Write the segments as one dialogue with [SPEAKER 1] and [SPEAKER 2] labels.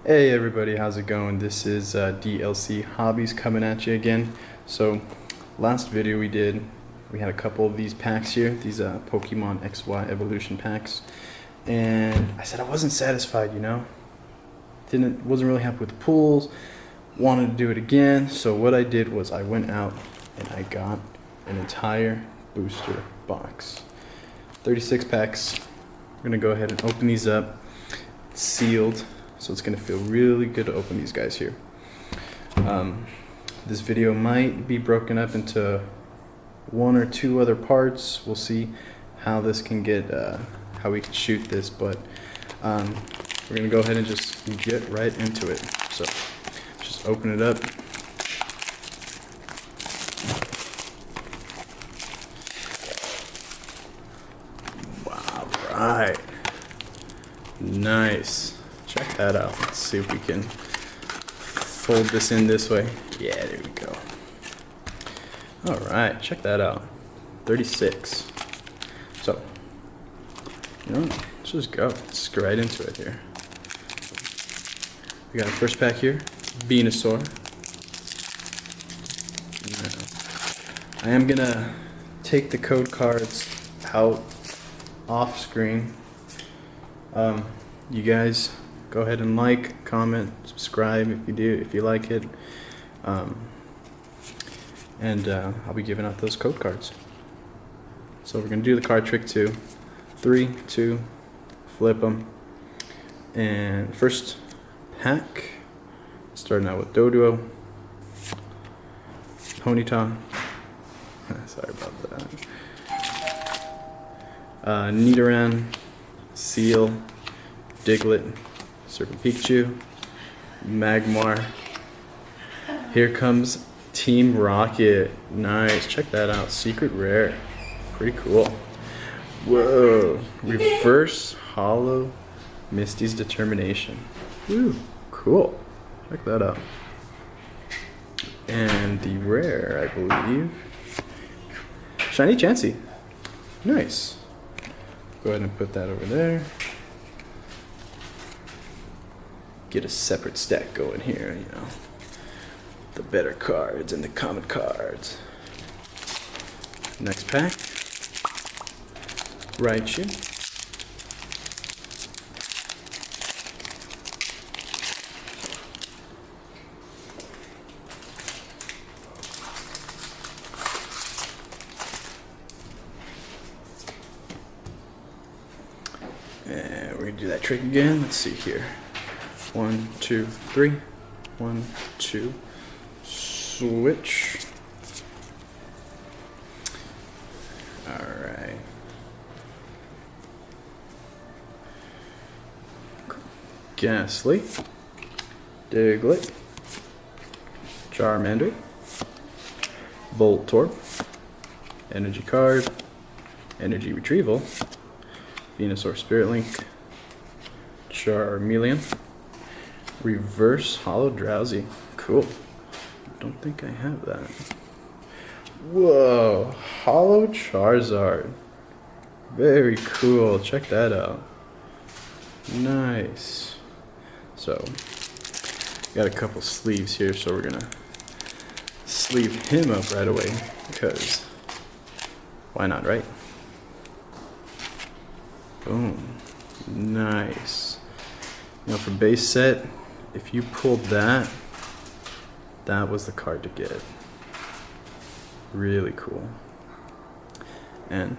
[SPEAKER 1] Hey everybody, how's it going? This is DLC Hobbies coming at you again. So, last video we had a couple of these packs here, these Pokemon XY Evolution packs, and I said I wasn't satisfied, wasn't really happy with the pulls, wanted to do it again. So what I did was I went out and I got an entire booster box, 36 packs. We're gonna go ahead and open these up. It's sealed. So it's going to feel really good to open these guys here. This video might be broken up into one or two other parts. We'll see how this can get, how we can shoot this, but we're going to go ahead and just get right into it. So just open it up. Wow, right. Nice. Check that out. Let's see if we can fold this in this way. Yeah, there we go. Alright, check that out. 36. So, let's just go. Let's go right into it here. We got our first pack here, Venusaur. Now, I am gonna take the code cards out off screen. You guys go ahead and like, comment, subscribe if you like it. And I'll be giving out those code cards. So we're gonna do the card trick too. 3, 2, flip them. And first pack, starting out with Doduo, Ponyta. Sorry about that. Nidoran, Seal, Diglett, Serpent Pikachu, Magmar. Here comes Team Rocket. Nice. Check that out. Secret rare. Pretty cool. Whoa. Reverse Hollow Misty's Determination. Woo. Cool. Check that out. And the rare, I believe. Shiny Chansey. Nice. Go ahead and put that over there. Get a separate stack going here, the better cards and the common cards. Next pack, Raichu, and we're gonna do that trick again. Let's see here. 1, 2, 3. 1, 2. Switch. Alright. Ghastly. Diglett. Charmander. Voltorb. Energy card. Energy retrieval. Venusaur Spirit Link. Charmeleon. Reverse Hollow Drowsy. Cool. Don't think I have that. Whoa. Hollow Charizard. Very cool. Check that out. Nice. So, got a couple sleeves here, so we're gonna sleeve him up right away because why not, right? Boom. Nice. For base set, if you pulled that, that was the card to get. Really cool. And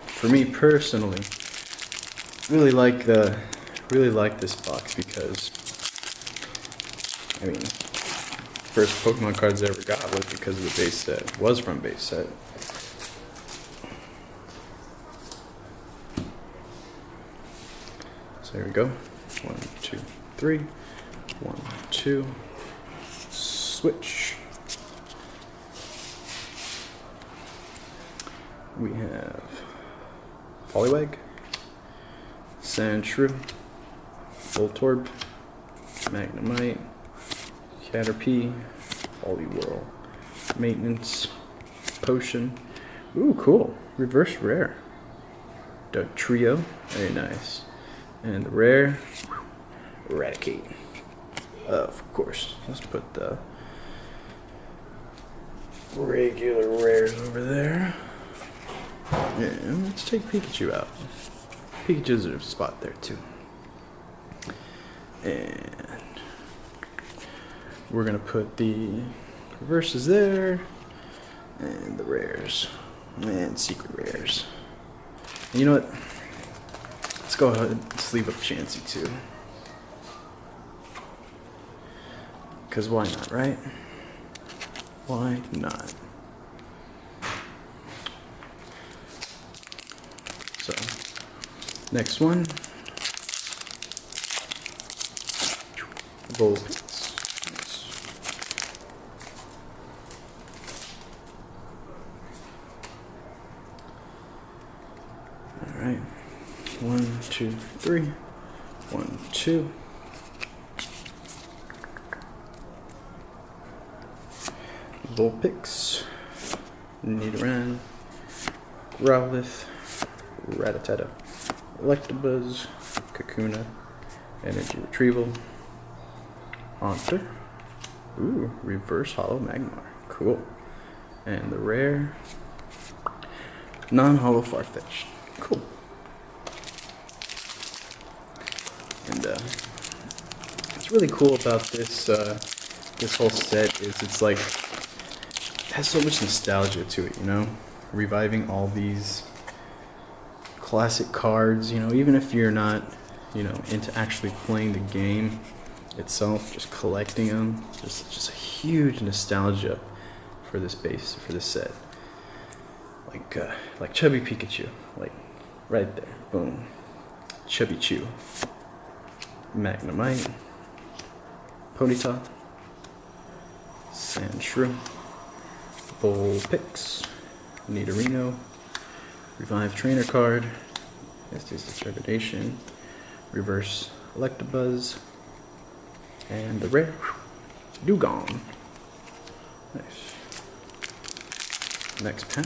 [SPEAKER 1] for me personally, really like this box because first Pokemon cards I ever got was because of the base set. Was from base set. So here we go. 1, 2, 3. 1, 2. Switch. We have Poliwag, Sandshrew, Voltorb, Magnemite, Caterpie, Poliwhirl, Maintenance, Potion. Ooh, cool. Reverse rare. Dugtrio. Very nice. And the rare, Eradicate. Of course, let's put the regular rares over there. And let's take Pikachu out. Pikachu's a spot there too. And we're gonna put the reverses there, and the rares, and secret rares. And you know what? Let's go ahead and sleeve up Chansey too. Because why not, right? Why not? So, next one. Vulpix. Nice. Alright. 1, 2, 3. 1, 2. Vulpix, Nidoran, Growlithe, Rattata, Electabuzz, Kakuna, Energy Retrieval, Haunter, ooh, Reverse Hollow Magmar, cool, and the rare, non-hollow Farfetch'd, cool, and what's really cool about this this whole set is it's like has so much nostalgia to it, you know, reviving all these classic cards, you know, even if you're not, you know, into actually playing the game itself, just collecting them, just a huge nostalgia for this set. Like Chubby Pikachu, like right there, boom, Chubby Chew, Magnemite, Ponyta, Sandshrew, Vulpix, Nidorino, Revive Trainer card, Estes Determination, Reverse Electabuzz, and the rare Dewgong. Nice. Next pack.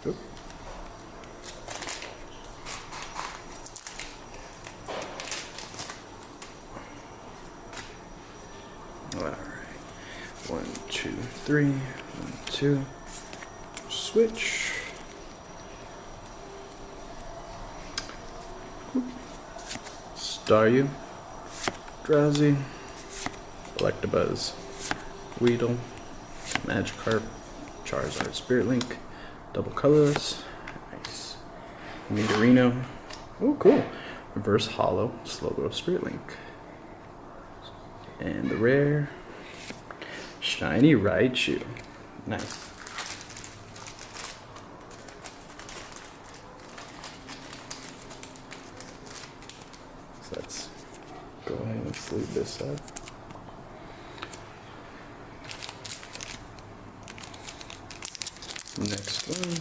[SPEAKER 1] Oop. Alright. 1, 2, 3. 1, 2. Switch. Staryu, Drowsy, Electabuzz, Weedle, Magikarp, Charizard, Spirit Link, Double Colorless, nice, Nidorino, oh cool, Reverse Hollow, Slowbro, Spirit Link, and the rare, Shiny Raichu, nice. Let's go ahead and sleeve this up. Next one.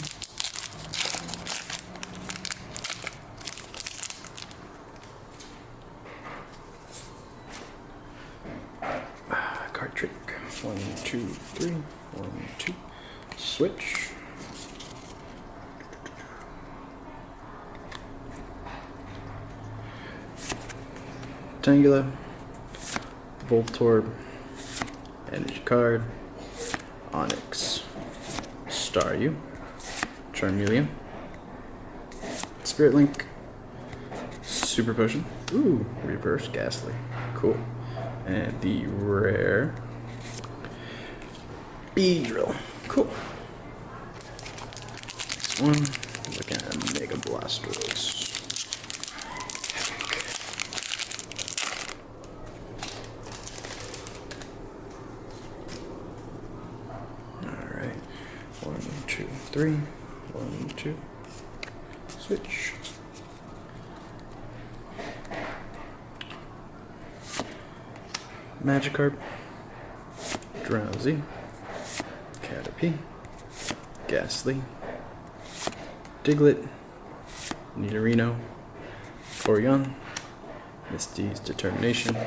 [SPEAKER 1] Card trick. 1, 2, 3. 1, 2. Switch. Tangela, Voltorb, Energy card, Onyx, Staryu, Charmeleon, Spirit Link, Super Potion, ooh, Reverse Ghastly, cool, and the rare Beedrill, cool. Next one, looking at Mega Blastoise. Alright, 1, 2, 3, 1, 2, switch. Magikarp, Drowsy, Caterpie, Ghastly, Diglett, Nidorino, Porygon, Misty's Determination,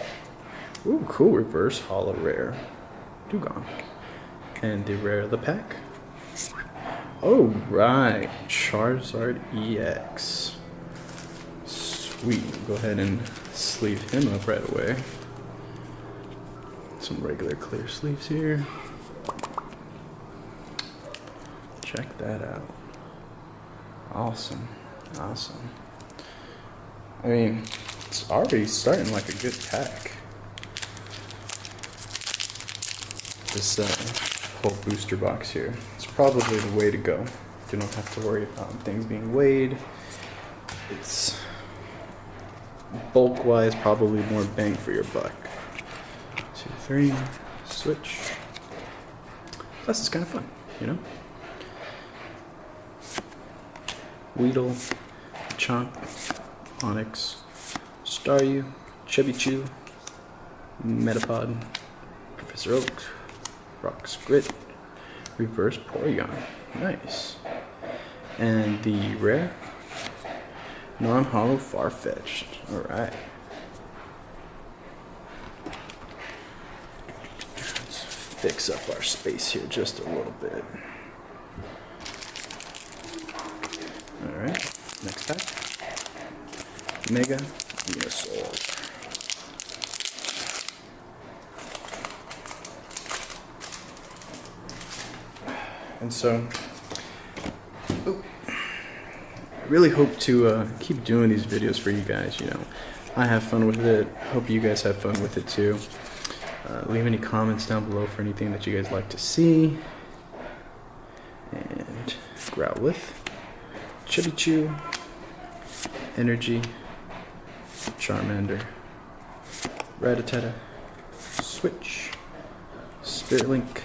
[SPEAKER 1] ooh, cool, Reverse Hollow Rare, Dewgong, and the rare of the pack. Oh right, Charizard EX. Sweet. Go ahead and sleeve him up right away. Some regular clear sleeves here. Check that out. Awesome. Awesome. I mean, it's already starting like a good pack. This whole booster box here. It's probably the way to go. You don't have to worry about things being weighed. It's bulk-wise probably more bang for your buck. 2, 3, switch. Plus it's kind of fun, you know? Weedle, Chomp, Onix, Staryu, Chubbichoo, Metapod, Professor Oak, Rock's Grit, Reverse Porygon. Nice. And the rare non-hollow Farfetch'd. Alright. Let's fix up our space here just a little bit. Alright, next pack. Mega Venusaur. And so, I really hope to keep doing these videos for you guys. You know, I have fun with it. Hope you guys have fun with it too. Leave any comments down below for anything that you guys like to see. And Growlithe, Chubbichoo, Energy, Charmander, Rattata, Switch, Spirit Link.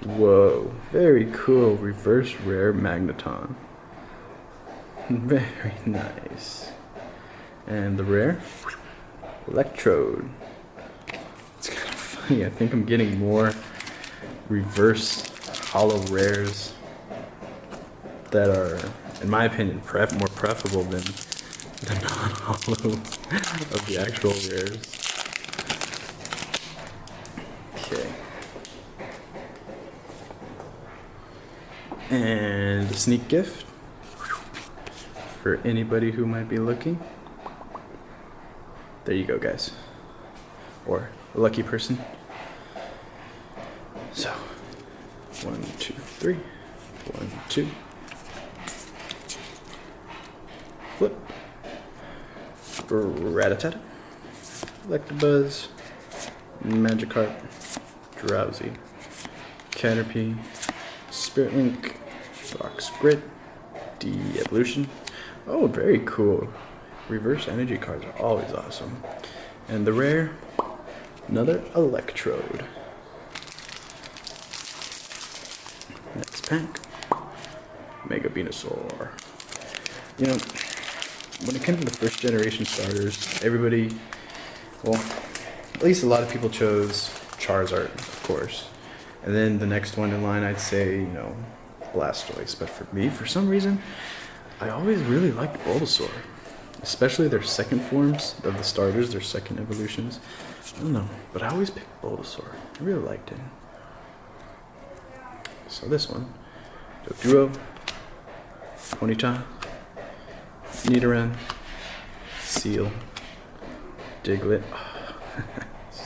[SPEAKER 1] Whoa, very cool. Reverse rare Magneton. Very nice. And the rare Electrode. It's kind of funny. I think I'm getting more reverse hollow rares that are, in my opinion, more preferable than the non-hollow of the actual rares. Okay. And a sneak gift for anybody who might be looking. There you go, guys. Or a lucky person. So, 1, 2, 3. 1, 2. Flip. Rattata. Electabuzz. Magikarp. Drowsy. Caterpie. Spirit Link. Rock's Grit. De-Evolution. Oh, very cool. Reverse energy cards are always awesome. And the rare, another Electrode. Next pack, Mega Venusaur. You know, when it came to the first generation starters, everybody, well, at least a lot of people chose Charizard, of course. And then the next one in line, I'd say, you know, Blastoise. But for me, for some reason, I always really liked Bulbasaur. Especially their second forms of the starters, their second evolutions. I don't know, but I always picked Bulbasaur. I really liked it. So this one, Doduo, Ponyta, Nidoran, Seal, Diglett.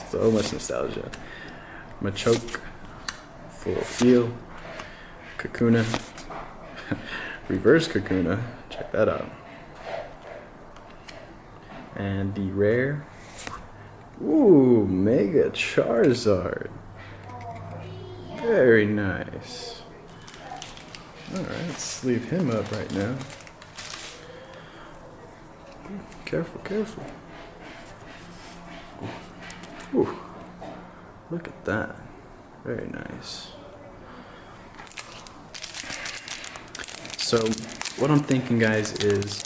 [SPEAKER 1] So much nostalgia. Machoke, Full Feel, Kakuna, Reverse Kakuna. Check that out. And the rare, ooh, Mega Charizard. Very nice. Alright, let's sleeve him up right now. Careful, careful. Ooh, look at that. Very nice. So, what I'm thinking, guys, is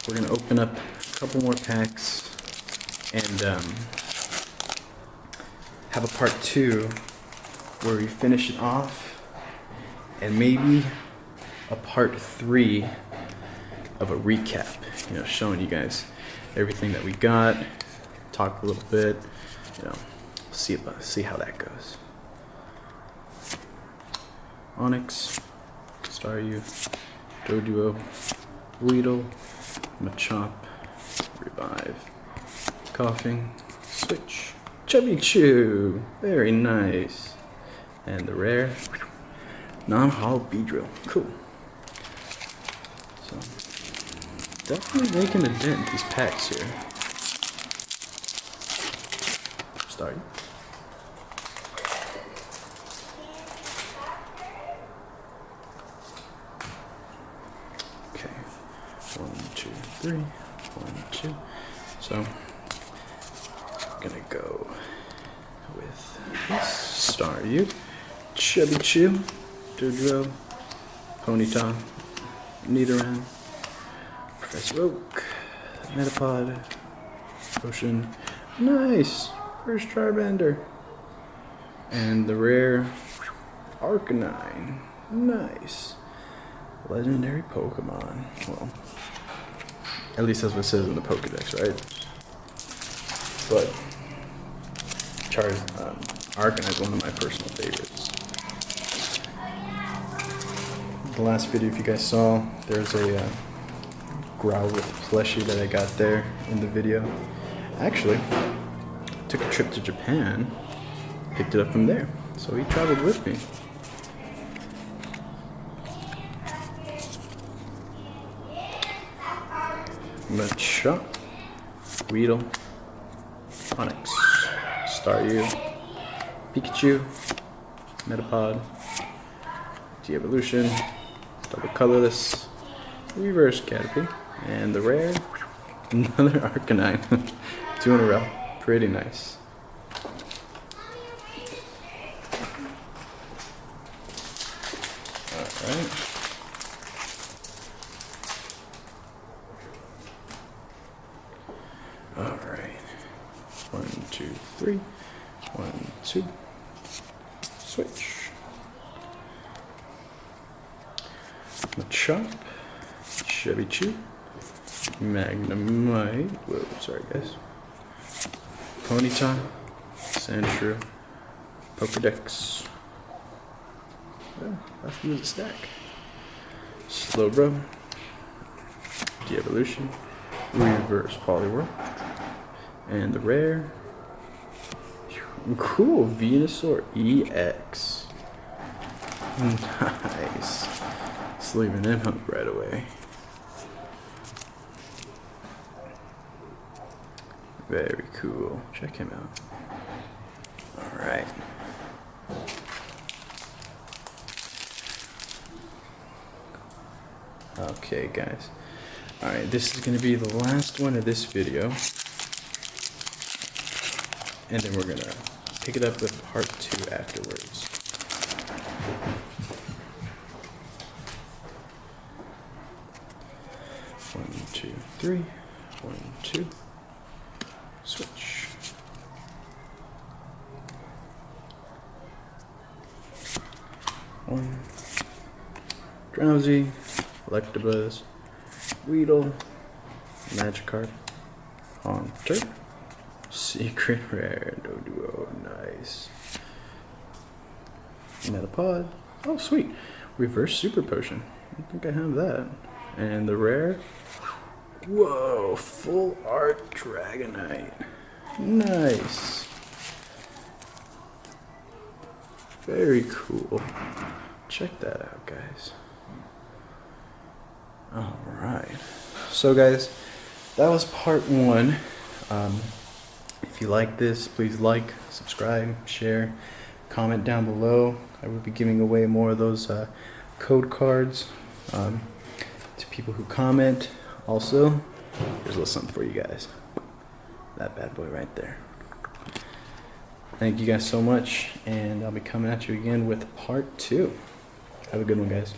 [SPEAKER 1] we're going to open up couple more packs and have a part 2 where we finish it off, and maybe a part 3 of a recap, you know, showing you guys everything that we got, talk a little bit, you know, see how that goes. Onix, Staryu, Doduo, Weedle, Machop, Revive, Coughing, Switch, Chubby Chew, very nice. And the rare, non-hollow Beedrill, cool. So, definitely making a dent these packs here. Start. Okay, 1, 2, 3, 1, 2. So, I'm gonna go with this Staryu, Chubby Chew, Doduo, Ponyta, Nidoran, Professor Oak, Metapod, Potion, nice, first Charmander, and the rare Arcanine, nice, legendary Pokemon. Well, at least that's what it says in the Pokedex, right? But Arcanine is one of my personal favorites. The last video, if you guys saw, there's a Growlithe plushie that I got there in the video. Actually, took a trip to Japan, picked it up from there, so he traveled with me. Machop, Weedle, Onyx, Staryu, Pikachu, Metapod, De-Evolution, Double Colorless, Reverse Caterpie, and the rare, another Arcanine. 2 in a row. Pretty nice. Alright. Alright. 1, 2, 3. 1, 2. Switch. Machop, Chubby Chew, Magnemite, whoa, sorry guys, Ponyta, Sandshrew, Pokedex, well, I have to use a stack, Slowbro, De-Evolution, Reverse Poliwhirl, and the rare, cool, Venusaur EX, nice. Leaving him up right away. Very cool. Check him out. Alright. Okay, guys. Alright, this is going to be the last one of this video. And then we're going to pick it up with part 2 afterwards. One, 2, 3. 1, 2. Switch. One. Drowsy, Electabuzz, Weedle, Magikarp, Haunter, Secret Rare, Doduo, nice. Metapod, oh sweet, Reverse Super Potion, I think I have that. And the rare, whoa, Full Art Dragonite, nice. Very cool. Check that out, guys. Alright. So, guys, that was part 1. If you like this, please like, subscribe, share, comment down below. I will be giving away more of those code cards to people who comment. Also, here's a little something for you guys. That bad boy right there. Thank you guys so much, and I'll be coming at you again with part 2. Have a good one, guys.